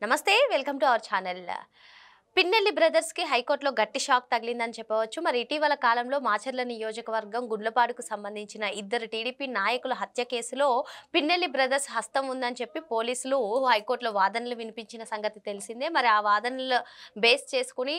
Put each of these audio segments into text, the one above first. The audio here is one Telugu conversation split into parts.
నమస్తే welcome to our channel. Pinnelli బ్రదర్స్కి హైకోర్టులో గట్టి షాక్ తగిలిందని చెప్పవచ్చు. మరి ఇటీవల కాలంలో మాచర్ల నియోజకవర్గం గుండ్లపాడుకు సంబంధించిన ఇద్దరు టీడీపీ నాయకుల హత్య కేసులో పిన్నెల్లి బ్రదర్స్ హస్తం ఉందని చెప్పి పోలీసులు హైకోర్టులో వాదనలు వినిపించిన సంగతి తెలిసిందే. మరి ఆ వాదనలు బేస్ చేసుకుని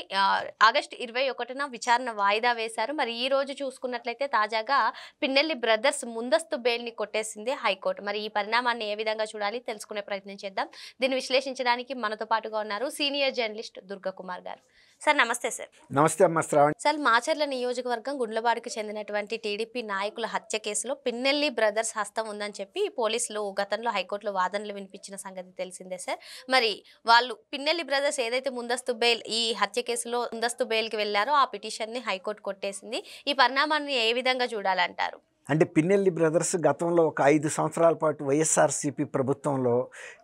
ఆగస్టు 21న విచారణ వాయిదా వేశారు. మరి ఈ రోజు చూసుకున్నట్లయితే తాజాగా పిన్నెల్లి బ్రదర్స్ ముందస్తు బెయిల్ని కొట్టేసింది హైకోర్టు. మరి ఈ పరిణామాన్ని ఏ విధంగా చూడాలి తెలుసుకునే ప్రయత్నం చేద్దాం. దీన్ని విశ్లేషించడానికి మనతో పాటుగా ఉన్నారు సీనియర్ జర్నలిస్ట్ దుర్గా కుమార్ గారు. సార్ నమస్తే. సార్ నమస్తే అమ్మ శ్రావణి. సార్, మాచర్ల నియోజకవర్గం గుండ్లపాడుకు చెందినటువంటి టీడీపీ నాయకుల హత్య కేసులో పిన్నెల్లి బ్రదర్స్ హస్తం ఉందని చెప్పి పోలీసులు గతంలో హైకోర్టులో వాదనలు వినిపించిన సంగతి తెలిసిందే. సార్, మరి వాళ్ళు పిన్నెల్లి బ్రదర్స్ ఏదైతే ముందస్తు బెయిల్ ఈ హత్య కేసులో ముందస్తు బెయిల్కి వెళ్ళారో ఆ పిటిషన్ని హైకోర్టు కొట్టేసింది. ఈ పరిణామాన్ని ఏ విధంగా చూడాలంటారు? అంటే పిన్నెల్లి బ్రదర్స్ గతంలో ఒక 5 సంవత్సరాల పాటు వైఎస్ఆర్సీపీ ప్రభుత్వంలో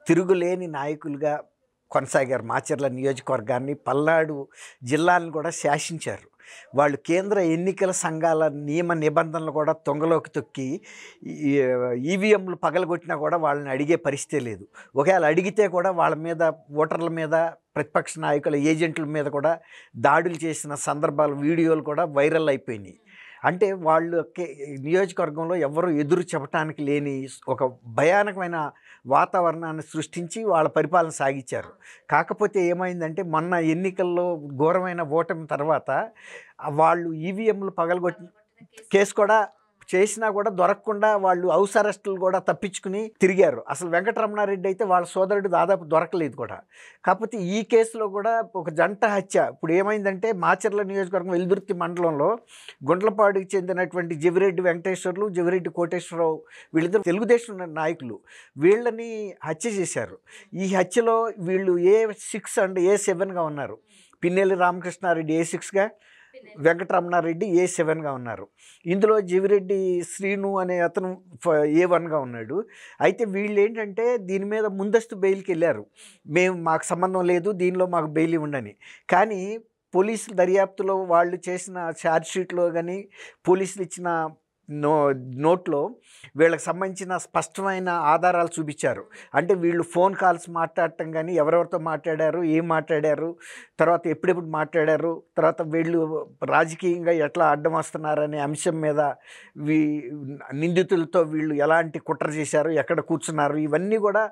తిరుగులేని నాయకులుగా కొనసాగారు. మాచర్ల నియోజకవర్గాన్ని, పల్నాడు జిల్లాలను కూడా శాసించారు. వాళ్ళు కేంద్ర ఎన్నికల సంఘాల నియమ నిబంధనలు కూడా తొంగలోకి తొక్కి ఈవీఎంలు పగలగొట్టినా కూడా వాళ్ళని అడిగే పరిస్థితే లేదు. ఒకవేళ అడిగితే కూడా వాళ్ళ మీద, ఓటర్ల మీద, ప్రతిపక్ష నాయకుల ఏజెంట్ల మీద కూడా దాడులు చేసిన సందర్భాలు, వీడియోలు కూడా వైరల్ అయిపోయినాయి. అంటే వాళ్ళు నియోజకవర్గంలో ఎవరు ఎదురు చెప్పడానికి లేని ఒక భయానకమైన వాతావరణాన్ని సృష్టించి వాళ్ళ పరిపాలన సాగించారు. కాకపోతే ఏమైందంటే మొన్న ఎన్నికల్లో ఘోరమైన ఓటమి తర్వాత వాళ్ళు ఈవీఎంలు పగలగొట్టి కేసు కూడా చేసినా కూడా దొరకకుండా వాళ్ళు హౌస్ అరెస్టులు కూడా తప్పించుకుని తిరిగారు. అసలు వెంకటరమణారెడ్డి అయితే వాళ్ళ సోదరుడు దాదాపు దొరకలేదు కూడా. కాకపోతే ఈ కేసులో కూడా ఒక జంట హత్య. ఇప్పుడు ఏమైందంటే మాచర్ల నియోజకవర్గం వెల్దుర్తి మండలంలో గుండ్లపాడుకి చెందినటువంటి జవిరెడ్డి వెంకటేశ్వర్లు, జవిరెడ్డి కోటేశ్వరరావు వీళ్ళిద్దరు తెలుగుదేశం నాయకులు. వీళ్ళని హత్య చేశారు. ఈ హత్యలో వీళ్ళు A6 అండ్ A7గా ఉన్నారు. పిన్నెల్లి రామకృష్ణారెడ్డి A6గా, వెంకటరమణారెడ్డి A7గా ఉన్నారు. ఇందులో జీవిరెడ్డి శ్రీను అనే అతను A1గా ఉన్నాడు. అయితే వీళ్ళు ఏంటంటే దీని మీద ముందస్తు బెయిల్కి వెళ్ళారు. మాకు సంబంధం లేదు, దీనిలో మాకు బెయిల్ ఇవ్వండి. కానీ పోలీసుల దర్యాప్తులో వాళ్ళు చేసిన ఛార్జ్షీట్లో కానీ పోలీసులు ఇచ్చిన నోట్లో వీళ్ళకి సంబంధించిన స్పష్టమైన ఆధారాలు చూపించారు. అంటే వీళ్ళు ఫోన్ కాల్స్ మాట్లాడటం కానీ, ఎవరెవరితో మాట్లాడారు, ఏం మాట్లాడారు, తర్వాత ఎప్పుడెప్పుడు మాట్లాడారు, తర్వాత వీళ్ళు రాజకీయంగా ఎట్లా అడ్డం వస్తున్నారనే అంశం మీద నిందితులతో వీళ్ళు ఎలాంటి కుట్ర చేశారు, ఎక్కడ కూర్చున్నారు, ఇవన్నీ కూడా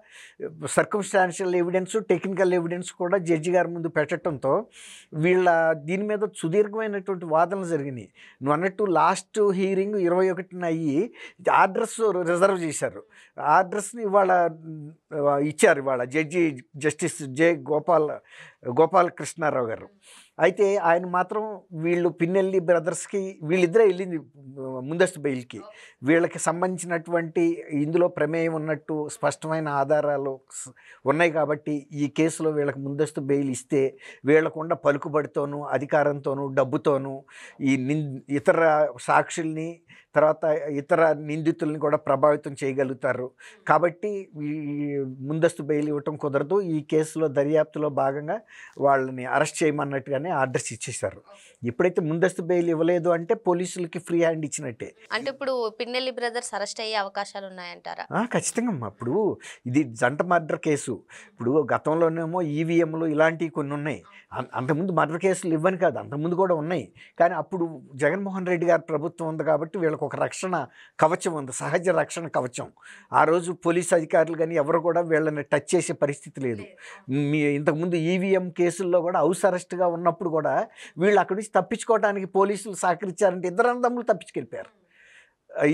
సర్కమ్స్టాన్షియల్ ఎవిడెన్స్, టెక్నికల్ ఎవిడెన్స్ కూడా జడ్జి గారి ముందు పెట్టడంతో వీళ్ళ దీని మీద సుదీర్ఘమైనటువంటి వాదనలు జరిగినాయి. నువ్వు అన్నట్టు లాస్ట్ హీరింగ్ 21న అయ్యి ఆర్డర్స్ రిజర్వ్ చేశారు. ఆర్డర్స్ని ఇవాళ ఇచ్చారు. ఇవాళ జడ్జి జస్టిస్ గోపాల్ కృష్ణారావు గారు. అయితే ఆయన మాత్రం వీళ్ళు పిన్నెల్లి బ్రదర్స్కి వీళ్ళిద్దరే వెళ్ళింది ముందస్తు బెయిల్కి. వీళ్ళకి సంబంధించినటువంటి ఇందులో ప్రమేయం ఉన్నట్టు స్పష్టమైన ఆధారాలు ఉన్నాయి కాబట్టి ఈ కేసులో వీళ్ళకి ముందస్తు బెయిల్ ఇస్తే వీళ్ళకుండా పలుకుబడితోనూ, అధికారంతోనూ, డబ్బుతోనూ ఈ ఇతర సాక్షుల్ని, తర్వాత ఇతర నిందితుల్ని కూడా ప్రభావితం చేయగలుగుతారు. కాబట్టి ఈ ముందస్తు బెయిల్ ఇవ్వటం కుదరదు. ఈ కేసులో దర్యాప్తులో భాగంగా వాళ్ళని అరెస్ట్ చేయమన్నట్టుగానే ఆర్డర్స్ ఇచ్చేశారు. ఎప్పుడైతే ముందస్తు బెయిల్ ఇవ్వలేదు అంటే పోలీసులకి ఫ్రీ హ్యాండ్ ఇచ్చినట్టే. అంటే ఇప్పుడు పిన్నెల్లి బ్రదర్స్ అరెస్ట్ అయ్యే అవకాశాలు ఉన్నాయంటారా? ఖచ్చితంగా అమ్మా. ఇప్పుడు ఇది జంట మర్డర్ కేసు. ఇప్పుడు గతంలోనేమో ఈవీఎంలు ఇలాంటివి కొన్ని ఉన్నాయి. అంతకుముందు మర్డర్ కేసులు ఇవ్వని కాదు, అంతకుముందు కూడా ఉన్నాయి. కానీ అప్పుడు జగన్మోహన్ రెడ్డి గారి ప్రభుత్వం ఉంది కాబట్టి వీళ్ళకి ఒక రక్షణ కవచం ఉంది, సహజ రక్షణ కవచం. ఆ రోజు పోలీస్ అధికారులు కానీ ఎవరు కూడా వీళ్ళని టచ్ చేసే పరిస్థితి లేదు. ఇంతకుముందు ఈవీఎం కేసుల్లో కూడా హౌస్ అరెస్ట్గా ఉన్నప్పుడు కూడా వీళ్ళు అక్కడి నుంచి తప్పించుకోవడానికి పోలీసులు సహకరించారంటే ఇద్దరు అన్నదమ్ములు తప్పించుకెళ్ళిపోయారు.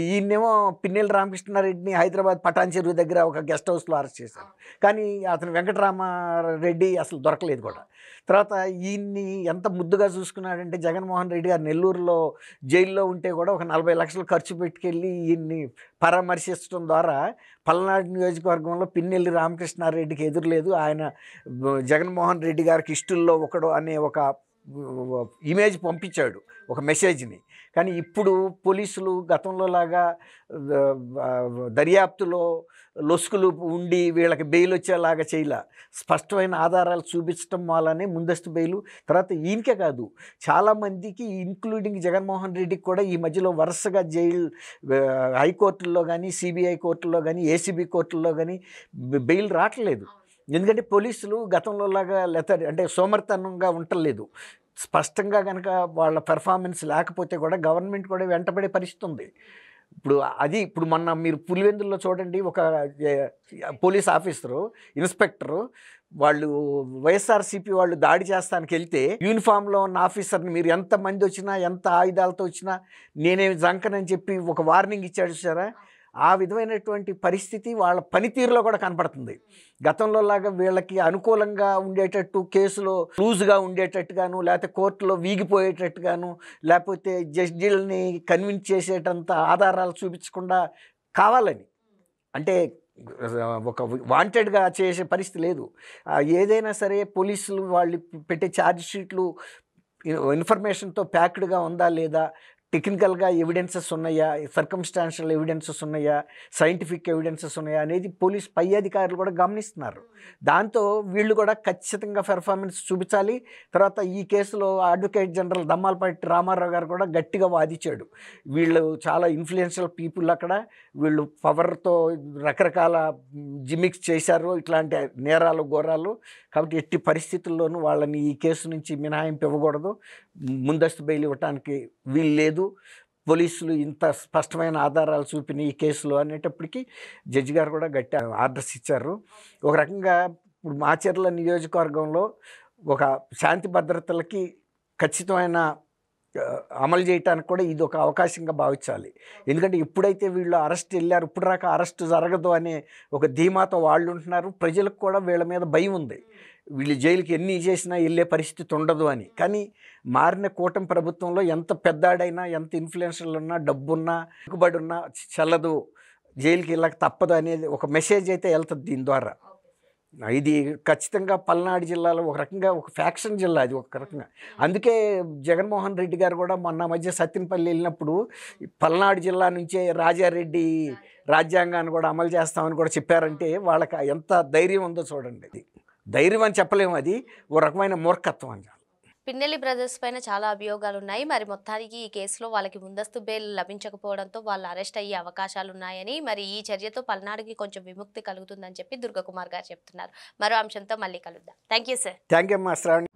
ఈయనేమో పిన్నెల్లి రామకృష్ణారెడ్డిని హైదరాబాద్ పటాన్ చెరువు దగ్గర ఒక గెస్ట్ హౌస్లో అరెస్ట్ చేశారు. కానీ అతను వెంకటరామారెడ్డి అసలు దొరకలేదు కూడా. తర్వాత ఈయన్ని ఎంత ముద్దుగా చూసుకున్నాడంటే జగన్మోహన్ రెడ్డి గారు నెల్లూరులో జైల్లో ఉంటే కూడా ఒక 40 లక్షలు ఖర్చు పెట్టుకెళ్ళి ఈయన్ని పరామర్శించడం ద్వారా పల్నాడు నియోజకవర్గంలో పిన్నెల్లి రామకృష్ణారెడ్డికి ఎదురులేదు, ఆయన జగన్మోహన్ రెడ్డి గారికి ఇష్టల్లో ఒకడు అనే ఒక ఇమేజ్ పంపించాడు, ఒక మెసేజ్ని. కానీ ఇప్పుడు పోలీసులు గతంలో లాగా దర్యాప్తులో లొసుకులు ఉండి వీళ్ళకి బెయిల్ వచ్చేలాగా చేయలే. స్పష్టమైన ఆధారాలు చూపించడం వల్లనే ముందస్తు బెయిలు. తర్వాత ఈయనకే కాదు, చాలామందికి ఇంక్లూడింగ్ జగన్మోహన్ రెడ్డికి కూడా ఈ మధ్యలో వరుసగా హైకోర్టుల్లో కానీ, సిబిఐ కోర్టుల్లో కానీ, ఏసీబీ కోర్టుల్లో కానీ బెయిల్ రావట్లేదు. ఎందుకంటే పోలీసులు గతంలోలాగా అంటే సోమరితనంగా ఉండలేదు. స్పష్టంగా కనుక వాళ్ళ పెర్ఫార్మెన్స్ లేకపోతే కూడా గవర్నమెంట్ కూడా వెంటబడే పరిస్థితి ఉంది. ఇప్పుడు మొన్న మీరు పులివెందుల్లో చూడండి, ఒక ఏ, పోలీస్ ఆఫీసరు, ఇన్స్పెక్టరు వాళ్ళు వైఎస్ఆర్సీపీ వాళ్ళు దాడి చేస్తానికి వెళ్తే యూనిఫామ్లో ఉన్న ఆఫీసర్ని మీరు ఎంతమంది వచ్చినా ఎంత ఆయుధాలతో వచ్చినా నేనేమి జంకనని చెప్పి ఒక వార్నింగ్ ఇచ్చాడు చూసారా. ఆ విధమైనటువంటి పరిస్థితి వాళ్ళ పనితీరులో కూడా కనపడుతుంది. గతంలో లాగా వీళ్ళకి అనుకూలంగా ఉండేటట్టు కేసులో లూజ్గా ఉండేటట్టుగాను, లేకపోతే కోర్టులో వీగిపోయేటట్టుగాను, లేకపోతే జడ్జీలని కన్విన్స్ చేసేటంత ఆధారాలు చూపించకుండా కావాలని అంటే ఒక వాంటెడ్గా చేసే పరిస్థితి లేదు. ఏదైనా సరే పోలీసులు వాళ్ళు పెట్టే ఛార్జ్ షీట్లు ఇన్ఫర్మేషన్తో ప్యాక్డ్గా ఉందా లేదా, టెక్నికల్గా ఎవిడెన్సెస్ ఉన్నాయా, సర్కమ్స్టాన్షియల్ ఎవిడెన్సెస్ ఉన్నాయా, సైంటిఫిక్ ఎవిడెన్సెస్ ఉన్నాయా అనేది పోలీస్ పై అధికారులు కూడా గమనిస్తున్నారు. దాంతో వీళ్ళు కూడా ఖచ్చితంగా పెర్ఫార్మెన్స్ చూపించాలి. తర్వాత ఈ కేసులో అడ్వకేట్ జనరల్ దమ్మాలపాటి రామారావు గారు కూడా గట్టిగా వాదించాడు. వీళ్ళు చాలా ఇన్ఫ్లుయెన్షియల్ పీపుల్, అక్కడ వీళ్ళు పవర్తో రకరకాల జిమిక్స్ చేశారు, ఇట్లాంటి నేరాలు ఘోరాలు. కాబట్టి ఎట్టి పరిస్థితుల్లోనూ వాళ్ళని ఈ కేసు నుంచి మినహాయింపు ఇవ్వకూడదు, ముందస్తు బెయిల్ ఇవ్వటానికి వీలు లేదు. పోలీసులు ఇంత స్పష్టమైన ఆధారాలు చూపిన ఈ కేసులో అనేటప్పటికీ జడ్జి గారు కూడా గట్టి ఆర్డర్స్ ఇచ్చారు. ఒక రకంగా ఇప్పుడు మాచర్ల నియోజకవర్గంలో ఒక శాంతి భద్రతలకి ఖచ్చితమైన అమలు చేయడానికి కూడా ఇది ఒక అవకాశంగా భావించాలి. ఎందుకంటే ఎప్పుడైతే వీళ్ళు అరెస్ట్ వెళ్ళారు, ఇప్పుడు దాకా అరెస్ట్ జరగదు అనే ఒక ధీమాతో వాళ్ళు ఉంటున్నారు. ప్రజలకు కూడా వీళ్ళ మీద భయం ఉంది, వీళ్ళు జైలుకి ఎన్ని చేసినా వెళ్ళే పరిస్థితి ఉండదు అని. కానీ మారిన కూటమి ప్రభుత్వంలో ఎంత పెద్దాడైనా, ఎంత ఇన్ఫ్లుయెన్షియల్ ఉన్నా, డబ్బున్నా, ఎక్కుబడి ఉన్నా చెల్లదు, జైలుకి వెళ్ళక తప్పదు అనేది ఒక మెసేజ్ అయితే వెళ్తుంది దీని ద్వారా. ఇది ఖచ్చితంగా పల్నాడు జిల్లాలో ఒక రకంగా ఒక ఫ్యాక్షన్ జిల్లా అది ఒక రకంగా. అందుకే జగన్మోహన్ రెడ్డి గారు కూడా మొన్న మధ్య సత్యనపల్లి వెళ్ళినప్పుడు పల్నాడు జిల్లా నుంచే రాజారెడ్డి రాజ్యాంగాన్ని కూడా అమలు చేస్తామని కూడా చెప్పారంటే వాళ్ళకి ఎంత ధైర్యం ఉందో చూడండి. అది ధైర్యం అని చెప్పలేము, అది ఓ రకమైన మూర్ఖత్వం అని. పిన్నెల్లి బ్రదర్స్ పైన చాలా అభియోగాలు ఉన్నాయి. మరి మొత్తానికి ఈ కేసులో వాళ్ళకి ముందస్తు బెయిల్ లభించకపోవడంతో వాళ్ళు అరెస్ట్ అయ్యే అవకాశాలు ఉన్నాయని, మరి ఈ చర్యతో పల్నాడుకి కొంచెం విముక్తి కలుగుతుందని చెప్పి దుర్గకుమార్ గారు చెప్తున్నారు. మరో అంశంతో మళ్ళీ కలుద్దాం. Thank you sir. Thank you అమ్మా శ్రావణి.